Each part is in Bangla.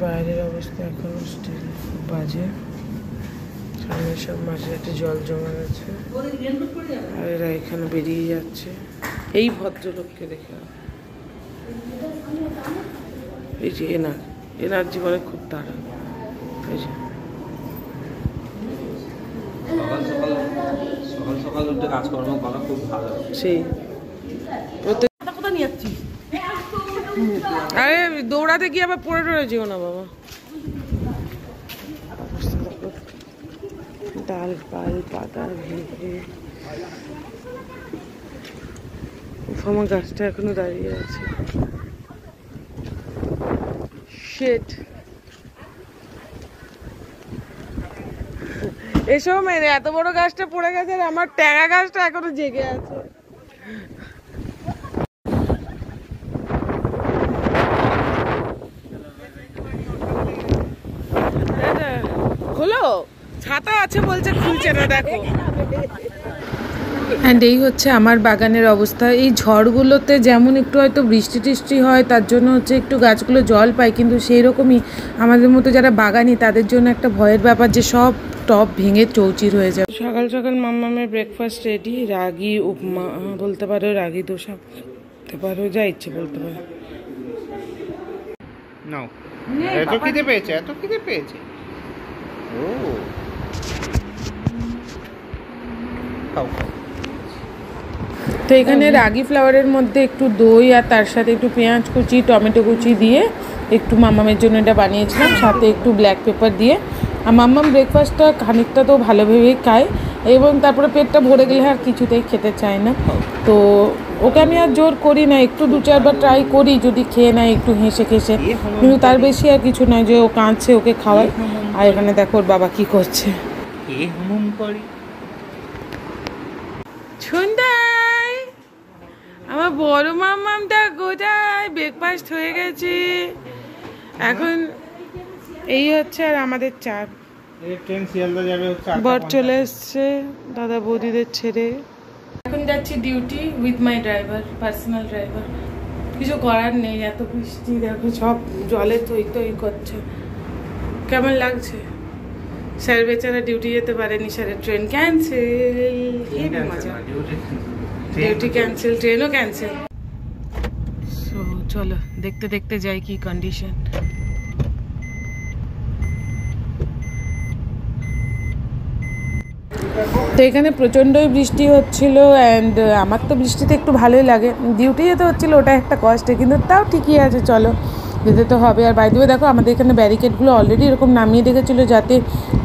বাইরের অবস্থা এখন বাজে, সামনে সব মাঝে জল জমা গেছে আর এরা এখানে বেরিয়ে যাচ্ছে। এই ভদ্রলোককে দেখে, এই যে এনার জীবনে খুব তাড়া। এই যে সকাল সকাল উঠে কাজকর্ম করা খুব ভালো। সেই আরে দৌড়াতে গিয়ে আবার পড়ে টরে যেও না বাবা। ডাল পাল পাতা ভেঙে, আমার গাছটা এখনো দাঁড়িয়ে আছে। শিট, এসব মেরে এত বড় গাছটা পড়ে গেছে আর আমার ট্যাঙা গাছটা এখনো জেগে আছে। হলো ছাতা আছে বলছে, খুলছে না, দেখো। অ্যান্ড এই হচ্ছে আমার বাগানের অবস্থা। এই ঝড়গুলোতে যেমন একটু হয়তো বৃষ্টি টিষ্টি হয়, তার জন্য হচ্ছে একটু গাছগুলো জল পায়, কিন্তু সেই রকমই আমাদের মতো যারা বাগানি তাদের জন্য একটা ভয়ের ব্যাপার যে সব টব ভেঙে চৌচির হয়ে যায়। সকাল সকাল মাম্মামের ব্রেকফাস্ট রেডি, রাগি উপমা বলতে পারো, রাগি দোসা বলতে পারো, যা ইচ্ছে বলতে পারো। নাও, এত খিদে পেয়েছে, এত খিদে পেয়েছে। ও খাও খাও। তো এখানে রাগি ফ্লাওয়ারের মধ্যে একটু দই আর তার সাথে একটু পেঁয়াজ কুচি, টমেটো কুচি দিয়ে একটু মাম্মামের জন্য এটা বানিয়েছিলাম, সাথে একটু ব্ল্যাক পেপার দিয়ে। আর মাম্মাম ব্রেকফাস্টটা খানিকটা তো ভালোভাবেই খায়, এবং তারপরে পেটটা ভরে গেলে আর কিছুতেই খেতে চায় না। তো ওকে আমি আর জোর করি না, একটু 2-4 বার ট্রাই করি, যদি খেয়ে নেয় একটু হেসে খেসে, কিন্তু তার বেশি আর কিছু নয় যে ও কাঁদছে ওকে খাওয়াই। আর এখানে দেখো ওর বাবা কি করছে। সন্ধ্যায় আমার বড় মাম্মামটা গোটায় ব্রেকফাস্ট হয়ে গেছে এখন। এই হচ্ছে আর আমাদের চাপ। বর চলে এসছে দাদা বৌদিদের ছেড়ে। এখন যাচ্ছি duty with my driver, personal driver. কিছু করার নেই, এত বৃষ্টি দেখো, সব জলে থই থই করছে। কেমন লাগছে? স্যার বেচারা ডিউটি যেতে পারেনি, স্যারের ট্রেন ক্যান্সেল। মজা, ডিউটি ক্যান্সেল, ট্রেনও ক্যান্সেল। সো চলো দেখতে দেখতে যাই কি কন্ডিশন। তো এখানে প্রচণ্ডই বৃষ্টি হচ্ছিল, অ্যান্ড আমার তো বৃষ্টিতে একটু ভালোই লাগে। ডিউটি যেতে হচ্ছিলো, ওটা একটা কষ্টে, কিন্তু তাও ঠিকই আছে, চলো যেতে তো হবে। আর বাইরে দেখো আমাদের এখানে ব্যারিকেডগুলো অলরেডি এরকম নামিয়ে রেখেছিলো যাতে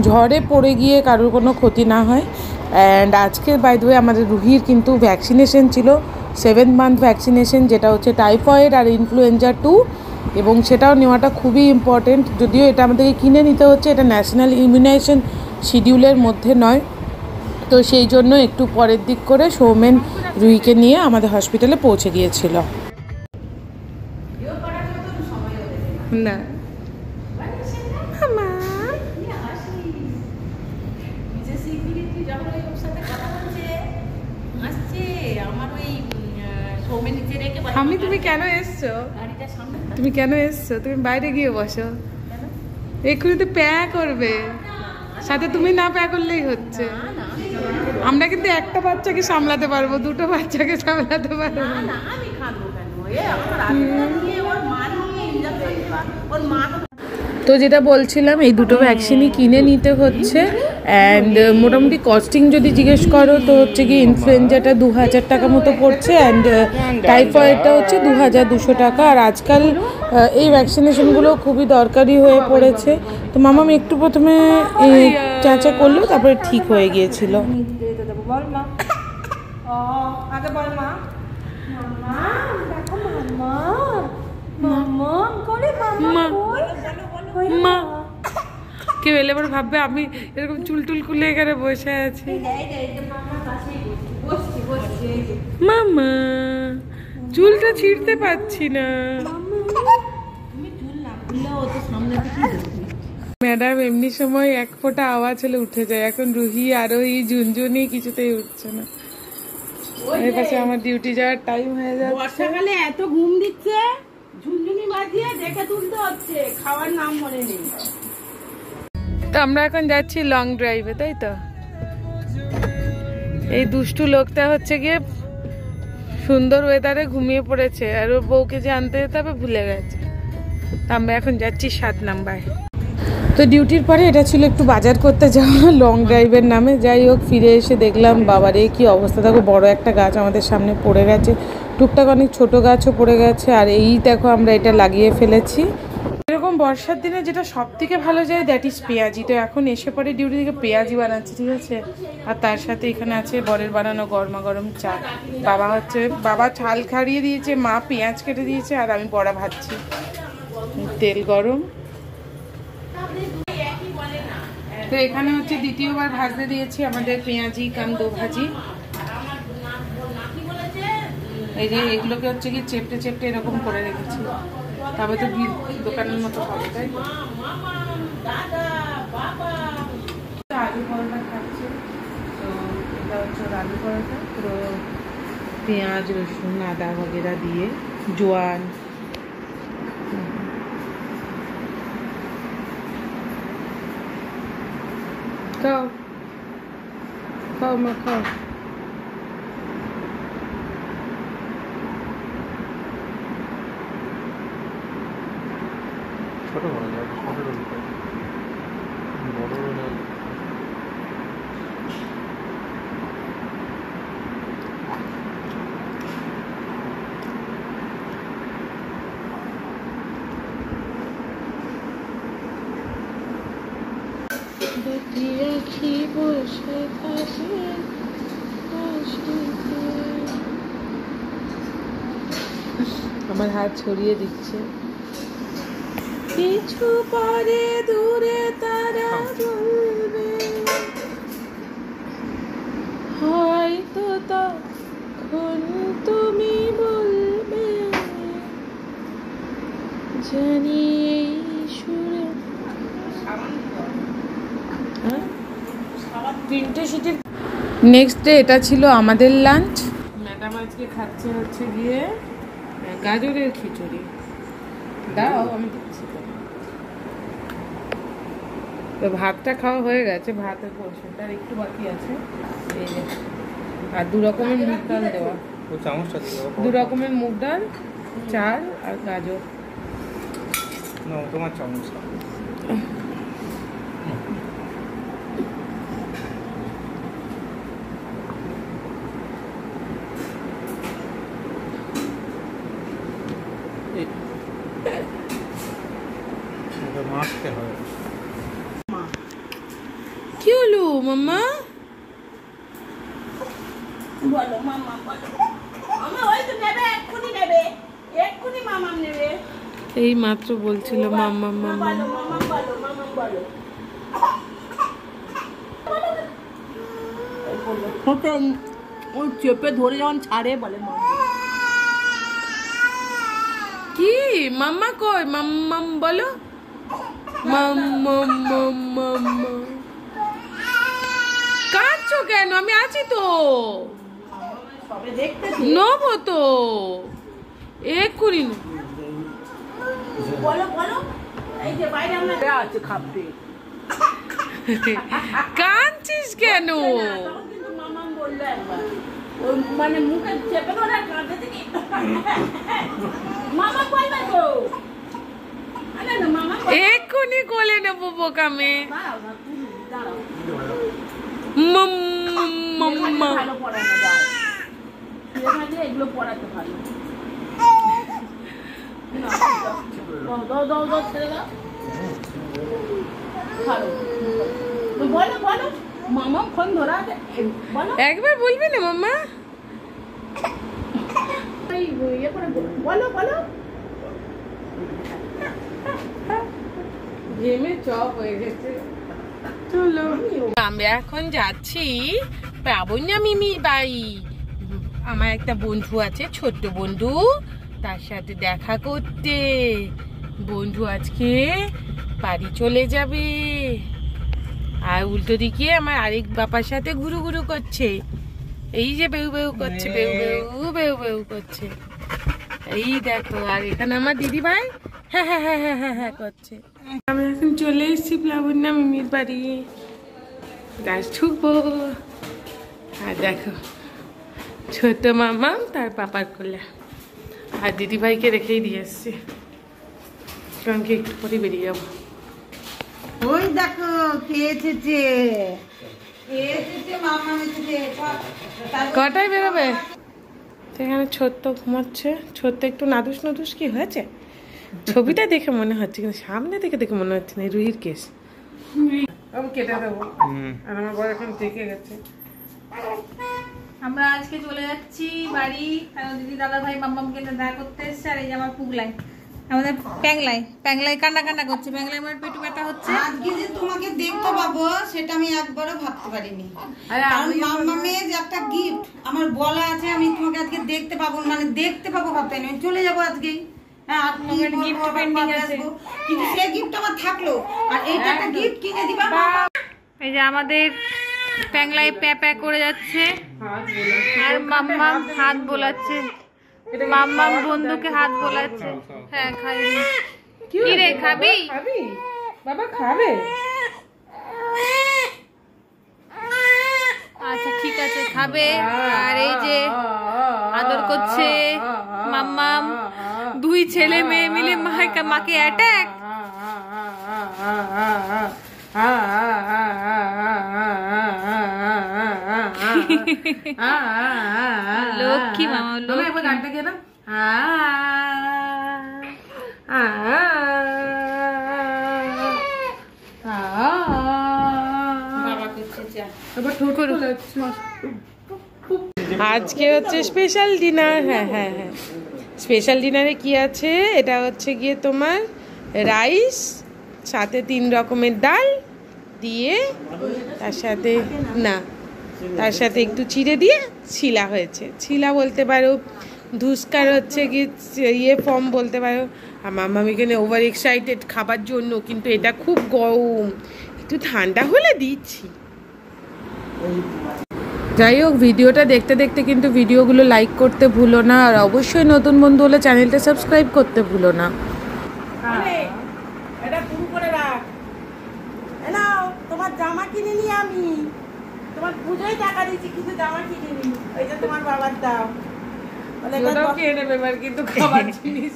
ঝড়ে পড়ে গিয়ে কারোর কোনো ক্ষতি না হয়। অ্যান্ড আজকে বাইরে আমাদের রুহির কিন্তু ভ্যাকসিনেশন ছিল, 7th মান্থ ভ্যাকসিনেশন, যেটা হচ্ছে টাইফয়েড আর ইনফ্লুয়েঞ্জা 2, এবং সেটাও নেওয়াটা খুবই ইম্পর্টেন্ট। যদিও এটা আমাদেরকে কিনে নিতে হচ্ছে, এটা ন্যাশনাল ইমিউনাইজেশন শিডিউলের মধ্যে নয়। তো সেই জন্য একটু পরের দিক করে সৌমেন রুহিকে নিয়ে আমাদের হসপিটালে পৌঁছে গিয়েছিল। না আমি, তুমি কেন এসছো? তুমি কেন এসছো? তুমি বাইরে গিয়ে বসো, এক্ষুনি তো প্যা করবে, সাথে তুমি না প্যা করলেই হচ্ছে। আমরা কিন্তু একটা বাচ্চাকে সামলাতে পারবো, 2টো বাচ্চাকে সামলাতে পারবো না। তো যেটা বলছিলাম, এই 2টো ভ্যাকসিনই কিনে নিতে হচ্ছে। অ্যান্ড মোটামুটি কস্টিং যদি জিজ্ঞেস করো তো হচ্ছে কি, ইনফ্লুয়েঞ্জাটা 2000 টাকা মতো পড়ছে, অ্যান্ড টাইফয়েডটা হচ্ছে 2200 টাকা। আর আজকাল এই ভ্যাকসিনেশনগুলো খুবই দরকারি হয়ে পড়েছে। তো মামাম একটু প্রথমে চাচা করলো, তারপরে ঠিক হয়ে গিয়েছিল। মা কেউ এলে এবার ভাববে আমি এরকম চুলটুল খুলে এখানে বসে আছি। মামা চুলটা ছিঁড়তে পারছি না। ম্যাডাম এমনি সময় এক ফোঁটা আওয়াজ হলে উঠে যায়, এখন রুহি আরোহী ঝুনঝুনি কিছুতেই উঠছে না। এর কাছে আমার ডিউটি যাওয়ার টাইম হয়ে যাচ্ছে। বর্ষাকালে এত ঘুম দিচ্ছে, ঝুনঝুনি বাজিয়ে দেখে তুলতে হচ্ছে, খাওয়ার নাম মনে নেই। তো আমরা এখন যাচ্ছি লং ড্রাইভে, তাই তো? এই দুষ্টু লোকটা হচ্ছে গিয়ে সুন্দর ওয়েদারে ঘুমিয়ে পড়েছে, আর ওর বউকে যে আনতে যেতে হবে ভুলে গেছে। তো আমরা এখন যাচ্ছি 7 নাম্বার। তো ডিউটির পরে এটা ছিল একটু বাজার করতে যাওয়া লং ড্রাইভের নামে। যাই হোক, ফিরে এসে দেখলাম বাবারে কি অবস্থা। দেখো বড় একটা গাছ আমাদের সামনে পড়ে গেছে, টুকটাক অনেক ছোট গাছও পড়ে গেছে, আর এই দেখো আমরা এটা লাগিয়ে ফেলেছি। এরকম বর্ষার দিনে যেটা সব থেকে ভালো যায় দ্যাট ইজ পেঁয়াজি। তো এখন এসে পরে ডিউটি থেকে পেঁয়াজি বানাচ্ছি, ঠিক আছে? আর তার সাথে এখানে আছে বরের বানানো গরমা গরম চা। বাবা ছাল খাড়িয়ে দিয়েছে, মা পেঁয়াজ কেটে দিয়েছে, আর আমি বড়া ভাজছি। তেল গরম। তো এখানে হচ্ছে দ্বিতীয়বার ভাজতে দিয়েছি আমাদের পেঁয়াজি কাম দো ভাজি। এই যে এগুলোকে হচ্ছে কি চেপটে চেপটে এরকম করে রেখেছি, তবে তো দোকানের মতো হবে, তাই তো? আলু পরোটা খাচ্ছে। তো এটা হচ্ছে আলু পরোটা, পুরো পেঁয়াজ রসুন আদা বগেরা দিয়ে, জোয়ান। খাও খাও মা খাও। ছোট বড় যাবে, ছোট বড় বড় আমার হাত ছড়িয়ে দিচ্ছে। কিছু পরে দূরে তারা বলবে, হয়তো তখন তুমি বলবে, জানি এই সুরে। তিনটে সিটের নেক্সট ডে এটা ছিল আমাদের লাঞ্চ। ম্যাডাম আজকে খাচ্ছে হচ্ছে গিয়ে গাজরের খিচুড়ি। দাও আমি দিচ্ছি। তো ভাতটা খাওয়া হয়ে গেছে, ভাতের পোর্শনটা একটু বাকি আছে। এই যে আর 2 রকমের মুগ ডাল দেওয়া, 2 রকমের মুগ ডাল, চাল আর গাজর। তোমার চামচ মাখতে হয়। কি হলো মাম্মা? বলো মামা, বলো মামা। ওই তো নেবে, এক্ষুনি নেবে, এক্ষুনি মামাম নেবে। এই মাত্র বলছিল মাম্মা মাম্মা। বলো মামাম, বলো মামাম, বলো। ওই চেপে ধরে যখন ছাড়ে বলে মামা। কি মাম্মা কই? মাম্মাম বলো। মাম্মা মাম্মা মাম্মা। কাঁদছো কেন? আমি আছি তো, সবে দেখতে নেবো তো এক্ষুনি। বলো বলো। এই যে বাইরে আমরা আছে খাবে। কাঁদছিস কেন? তখন কিন্তু মামাম বললো একবার, ওই মানে মুখে চেপে ধরে কাঁদতে থেকে মামা বলবে তো। আরে না মামা এক্ষুনি কোলে নেবো বোকামে। দাঁড়াও না, তুমি দাঁড়াও। মাম্মা ভালো পড়ানো যায়, এগুলো পড়াতে ভালো। দাও দাও দাও, ছেড়ে দাও। ভালো বলো বলো। মামা ফোন ধরা আছে, বলো। একবার বলবি না মাম্মা? ইয়ে করে বলো বলো। ঘেমে চপ হয়ে গেছে। চলো আমরা এখন যাচ্ছি পাবন্যা মিমির বাড়ি। আমার একটা বন্ধু আছে, ছোট্ট বন্ধু, তার সাথে দেখা করতে। বন্ধু আজকে বাড়ি চলে যাবে, আর উল্টো দিকে আমার আরেক বাবার সাথে ঘুরু ঘুরু করছে। এই যে বেউ বেউ করছে, বেউ বেউ বেউ বেউ করছে। এই দেখো, আর এখানে আমার দিদি ভাই হ্যাঁ হ্যাঁ হ্যাঁ হ্যাঁ হ্যাঁ হ্যাঁ করছে। আমি এখন চলে এসেছি প্লাবন্যা মিমির বাড়ি, গাছ ঢুকবো। আর দেখো ছোট মামা তার পাপার কোলে, আর দিদি ভাইকে রেখেই দিয়ে এসছি, কারণ কি একটু পরে বেরিয়ে যাবো। ওই দেখো কে এসেছে, মামা এসেছে। কটায় বেরোবে? এখানে ছোট্ট ঘুমাচ্ছে, ছোট্ট একটু নাদুস নাদুস কি হয়েছে ছবিটা দেখে মনে হচ্ছে, কিন্তু সামনে থেকে দেখে মনে হচ্ছে না রুহির কেস। আমি কেটে দেবো, আর আমার বর এখন দেখে গেছে। আমরা আজকে চলে যাচ্ছি বাড়ি, কারণ দিদি দাদা ভাই মাম্মামকে দেখা করতে এসছে। আর এই যে আমার পুগলাই, আমাদের প্যাংলাই কান্না কান্না করছে। প্যাংলাই আমার পেটু ব্যথা হচ্ছে। আজকে যে তোমাকে দেখতে পাবো সেটা আমি একবারও ভাবতে পারিনি, কারণ মাম্মামের যে একটা গিফট আমার বলা আছে, আমি তোমাকে আজকে দেখতে পাবো, মানে দেখতে পাবো ভাবতে পারিনি। আমি চলে যাবো আজকেই, হ্যাঁ গিফট পেন্ডিং আছে, কিন্তু সেই গিফট আমার থাকলো, আর এইটা একটা গিফট কিনে দিবা। এই যে আমাদের প্যাংলাই প্যাপা করে যাচ্ছে, আর মাম্মাম হাত বোলাচ্ছে। মাম্মাম বন্ধুকে হাত বোলাচ্ছে। হ্যাঁ খাইনি। কি রে খাবি? খাবি বাবা, খাবে? আচ্ছা ঠিক আছে খাবে। আর এই যে আদর করছে মাম্মাম, দুই ছেলে মেয়ে মিলে মাকে অ্যাটাক। লক্ষ্মী মামা, লক্ষ্মী। গানটা কে না আজকে হচ্ছে স্পেশাল ডিনার। হ্যাঁ হ্যাঁ হ্যাঁ, স্পেশাল ডিনারে কি আছে? এটা হচ্ছে গিয়ে তোমার রাইস, সাথে 3 রকমের ডাল দিয়ে, তার সাথে না, তার সাথে একটু চিড়ে দিয়ে ছিলা হয়েছে। ছিলা বলতে পারো, ধুস্কার হচ্ছে কি ইয়ে ফর্ম বলতে পারো। আমার মামি এখানে ওভার এক্সাইটেড খাবার জন্য, কিন্তু এটা খুব গরম, একটু ঠান্ডা হলে দিচ্ছি। যাই হোক, ভিডিওটা দেখতে দেখতে কিন্তু ভিডিওগুলো লাইক করতে ভুলো না, আর অবশ্যই নতুন বন্ধু হলে চ্যানেলটা সাবস্ক্রাইব করতে ভুলো না। এটা পুরো করে রাখ। নাও তোমার জামা কিনে নি, আমি তোমার পুজোয় টাকা দিয়েছি, কিন্তু জামা কিনে নি। এই যে তোমার বাবার দাও, কিন্তু খাবার জিনিস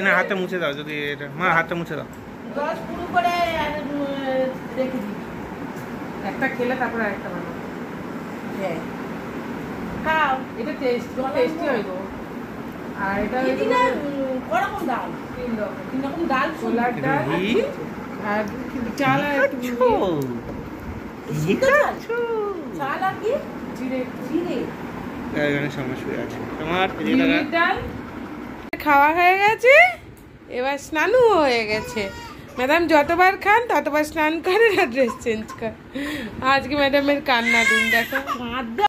না, হাতে মুছে দাও। যদি এটা মা হাতে মুছে দাও। 10 পুরো করে আর রেখে দিই। একটা খেলে তারপর আরেকটা বানাবো। হ্যাঁ খাও, এটা টেস্টি হইব। আর এটা ওরকম ডাল, 3 রকম ডাল, ছোলার ডাল আর চাল, আর একটু চাল আর কি জিরে। এখানে সমস্যা আছে তোমার। ডাল খাওয়া হয়ে গেছে, এবার স্নানও হয়ে গেছে। ম্যাডাম যতবার খান ততবার স্নান করেন আর ড্রেস চেঞ্জ করেন। আজকে ম্যাডামের কান্না দিন, দেখো